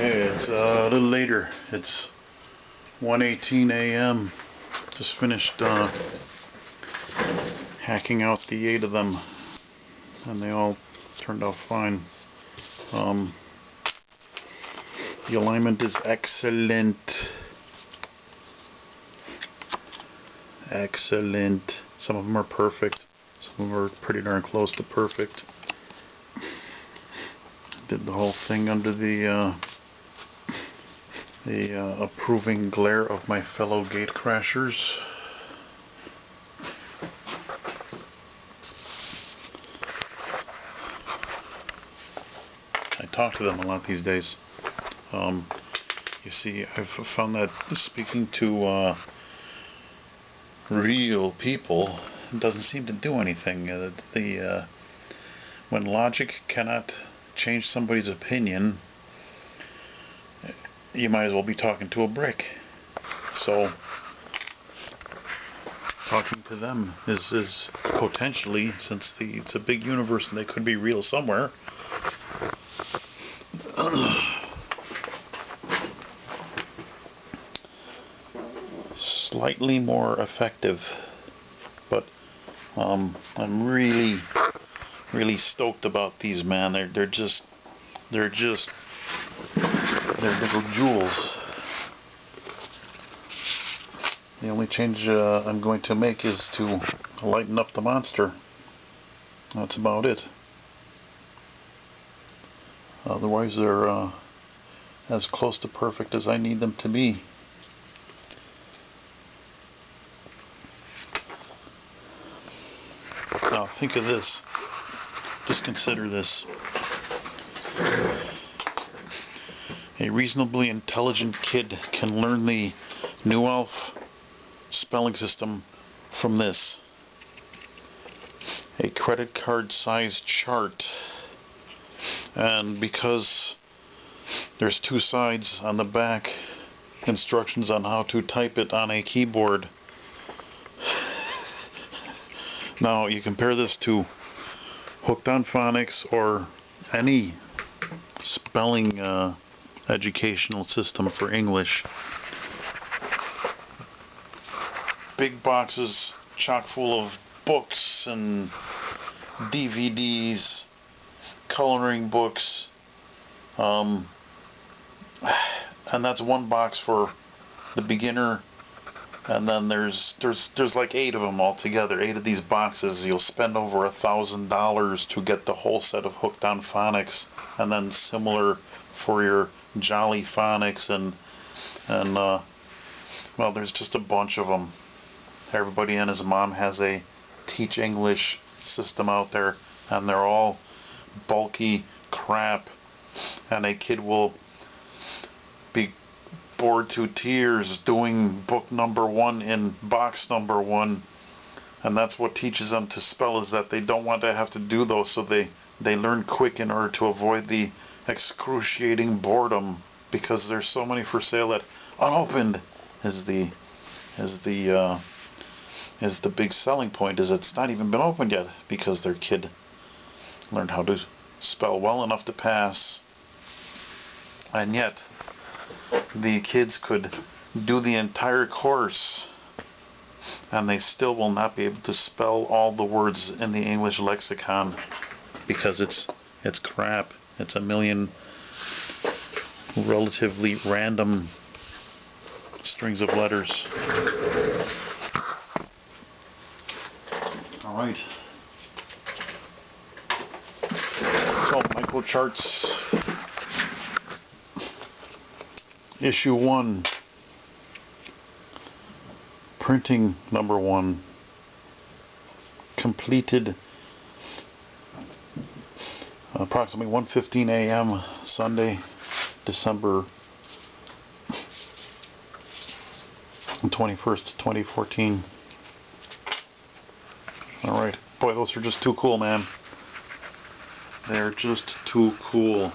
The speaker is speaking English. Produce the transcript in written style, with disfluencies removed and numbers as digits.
Okay, it's a little later. It's 1:18 a.m. Just finished hacking out the 8 of them, and they all turned out fine. The alignment is excellent. Excellent. Some of them are perfect. Some of them are pretty darn close to perfect. Did the whole thing under the approving glare of my fellow gate crashers. I talk to them a lot these days. You see, I've found that speaking to real people doesn't seem to do anything. When logic cannot change somebody's opinion, you might as well be talking to a brick. So talking to them is potentially, since it's a big universe and they could be real somewhere, slightly more effective. But I'm really stoked about these, man. They're little jewels. The only change I'm going to make is to lighten up the monster. That's about it. Otherwise, they're as close to perfect as I need them to be. Now, think of this. Just consider this. A reasonably intelligent kid can learn the NQaLF spelling system from this. A credit card size chart. And because there's 2 sides on the back, instructions on how to type it on a keyboard. Now you compare this to Hooked on Phonics or any spelling educational system for English. Big boxes chock full of books and DVDs, coloring books, and that's one box for the beginner. And then there's like 8 of them altogether. 8 of these boxes. You'll spend over $1,000 to get the whole set of Hooked on Phonics, and then similar for your Jolly Phonics and well, there's just a bunch of them. Everybody and his mom has a Teach English system out there, and they're all bulky crap, and a kid will be bored to tears doing book number 1 in box number 1, and that's what teaches them to spell, is that they don't want to have to do those, so they learn quick in order to avoid the excruciating boredom, because there's so many for sale that unopened is the big selling point, is it's not even been opened yet, because their kid learned how to spell well enough to pass. And yet the kids could do the entire course and they still will not be able to spell all the words in the English lexicon, because it's crap. It's a million relatively random strings of letters. Alright. So, MiKROCoRT's Issue 1, printing number 1, completed approximately 1:15 a.m. Sunday, December 21st, 2014. Alright, boy, those are just too cool, man. They're just too cool.